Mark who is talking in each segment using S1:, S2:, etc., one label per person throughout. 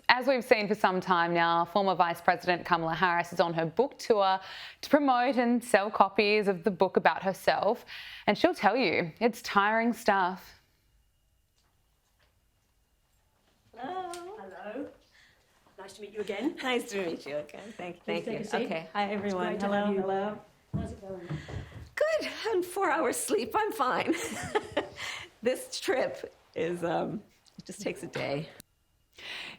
S1: As we've seen for some time now, former Vice President Kamala Harris is on her book tour to promote and sell copies of the book about herself. And she'll tell you, it's tiring stuff.
S2: Hello. Hello. Nice to meet you again.
S3: Nice to meet you again. Thank you.
S2: Okay.
S3: Hi, everyone.
S2: It's great to have you.
S3: Hello.
S2: How's it going?
S3: Good. On 4 hours sleep, I'm fine. This trip is, it just takes a day.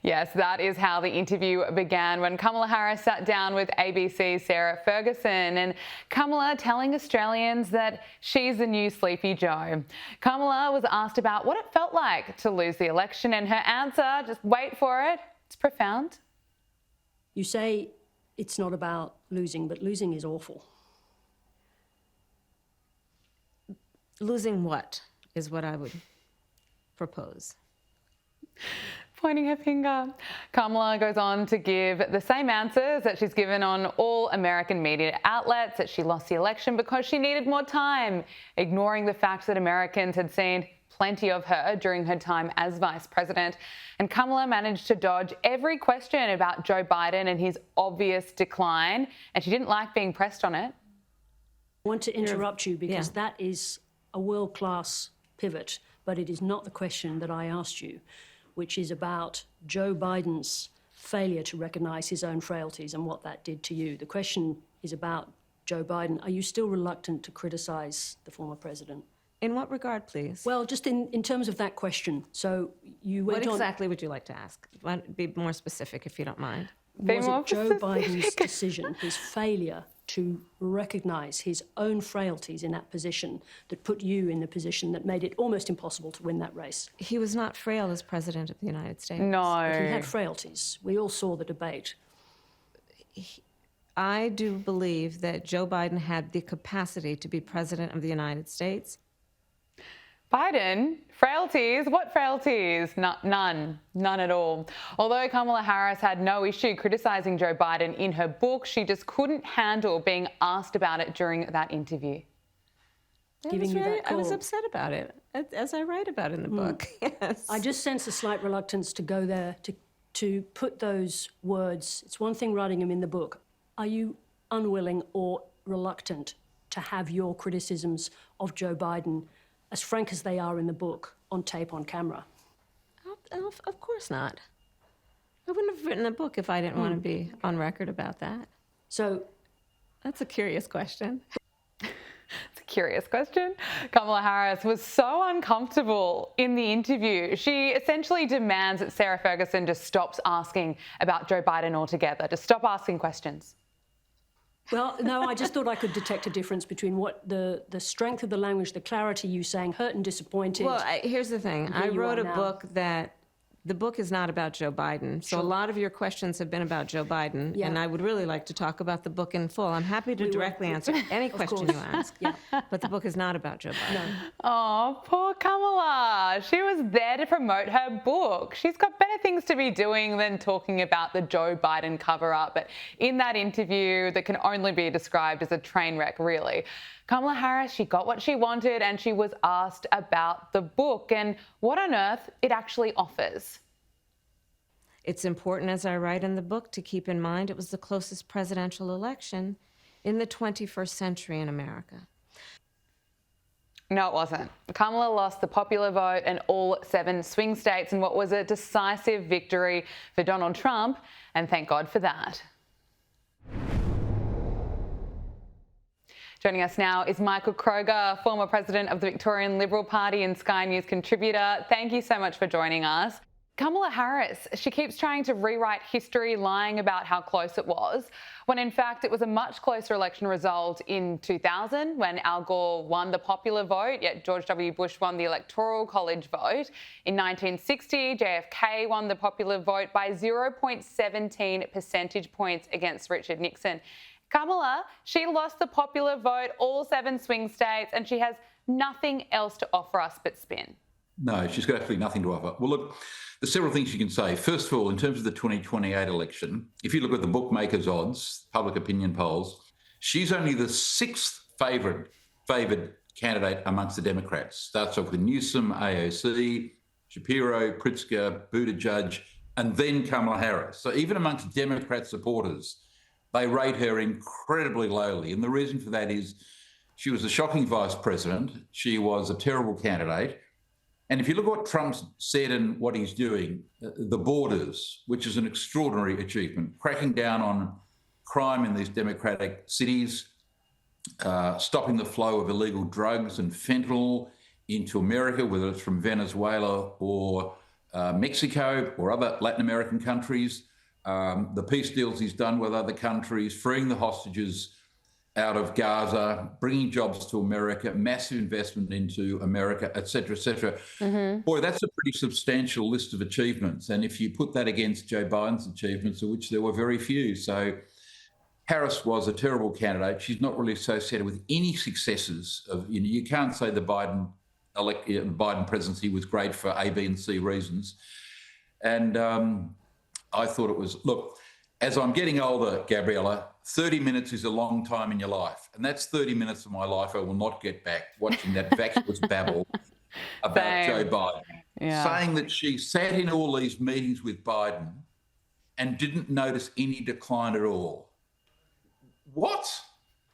S1: Yes, that is how the interview began when Kamala Harris sat down with ABC's Sarah Ferguson, and Kamala telling Australians that she's the new Sleepy Joe. Kamala was asked about what it felt like to lose the election, and her answer, just wait for it, it's profound.
S2: You say it's not about losing, but losing is awful.
S3: Losing what is what I would propose.
S1: Pointing her finger. Kamala goes on to give the same answers that she's given on all American media outlets, that she lost the election because she needed more time, ignoring the fact that Americans had seen plenty of her during her time as Vice President. And Kamala managed to dodge every question about Joe Biden and his obvious decline, and she didn't like being pressed on it.
S2: I want to interrupt you because that is a world-class pivot, but it is not the question that I asked you, which is about Joe Biden's failure to recognise his own frailties and what that did to you. The question is about Joe Biden. Are you still reluctant to criticise the former president?
S3: In what regard, please?
S2: Well, just in terms of that question. So you went on...
S3: What exactly would you like to ask? Be more specific, if you don't mind.
S2: Was it Joe Biden's decision, his failure to recognise his own frailties in that position, that put you in the position that made it almost impossible to win that race?
S3: He was not frail as President of the United States.
S1: No.
S2: But he had frailties. We all saw the debate.
S3: I do believe that Joe Biden had the capacity to be President of the United States.
S1: Biden? Frailties? What frailties? None at all. Although Kamala Harris had no issue criticising Joe Biden in her book, she just couldn't handle being asked about it during that interview.
S3: I was upset about it, as I write about in the book. Yes.
S2: I just sense a slight reluctance to go there, to put those words. It's one thing writing them in the book. Are you unwilling or reluctant to have your criticisms of Joe Biden, as frank as they are in the book, on tape, on camera?
S3: Of course not. I wouldn't have written a book if I didn't want to be on record about that.
S2: So...
S3: That's a curious question.
S1: It's a curious question. Kamala Harris was so uncomfortable in the interview. She essentially demands that Sarah Ferguson just stops asking about Joe Biden altogether, to stop asking questions.
S2: Well, no, I just thought I could detect a difference between what the strength of the language, the clarity you saying, hurt and disappointed.
S3: Well, here's the thing. I wrote a book that the book is not about Joe Biden. So a lot of your questions have been about Joe Biden, and I would really like to talk about the book in full. I'm happy to directly answer any question you ask, but the book is not about Joe Biden.
S2: No.
S1: Oh, poor Kamala. She was there to promote her book. She's got better things to be doing than talking about the Joe Biden cover-up. But in that interview that can only be described as a train wreck, really, Kamala Harris, she got what she wanted, and she was asked about the book and what on earth it actually offers.
S3: It's important, as I write in the book, to keep in mind it was the closest presidential election in the 21st century in America.
S1: No, it wasn't. Kamala lost the popular vote in all 7 swing states in what was a decisive victory for Donald Trump, and thank God for that. Joining us now is Michael Kroger, former president of the Victorian Liberal Party and Sky News contributor. Thank you so much for joining us. Kamala Harris, she keeps trying to rewrite history, lying about how close it was, when in fact it was a much closer election result in 2000 when Al Gore won the popular vote, yet George W. Bush won the Electoral College vote. In 1960, JFK won the popular vote by 0.17 percentage points against Richard Nixon. Kamala, she lost the popular vote, all 7 swing states, and she has nothing else to offer us but spin.
S4: No, she's got absolutely nothing to offer. Well, look, there's several things you can say. First of all, in terms of the 2028 election, if you look at the bookmakers' odds, public opinion polls, she's only the 6th favoured candidate amongst the Democrats. Starts off with Newsom, AOC, Shapiro, Pritzker, Buttigieg, and then Kamala Harris. So even amongst Democrat supporters, they rate her incredibly lowly. And the reason for that is she was a shocking vice president. She was a terrible candidate. And if you look at what Trump's said and what he's doing, the borders, which is an extraordinary achievement, cracking down on crime in these democratic cities, stopping the flow of illegal drugs and fentanyl into America, whether it's from Venezuela or Mexico or other Latin American countries, the peace deals he's done with other countries, freeing the hostages out of Gaza, bringing jobs to America, massive investment into America, et cetera, et cetera. Boy, that's a pretty substantial list of achievements. And if you put that against Joe Biden's achievements, of which there were very few. So Harris was a terrible candidate. She's not really associated with any successes of, you can't say the Biden presidency was great for A, B, and C reasons. And I thought it was, look, as I'm getting older, Gabriella, 30 minutes is a long time in your life. And that's 30 minutes of my life I will not get back watching that vacuous babble about Joe Biden. Saying that she sat in all these meetings with Biden and didn't notice any decline at all. What?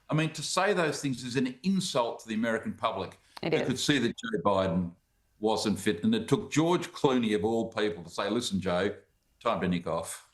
S4: I mean, to say those things is an insult to the American public. Who could see that Joe Biden wasn't fit. And it took George Clooney, of all people, to say, listen, Joe, time to nick off.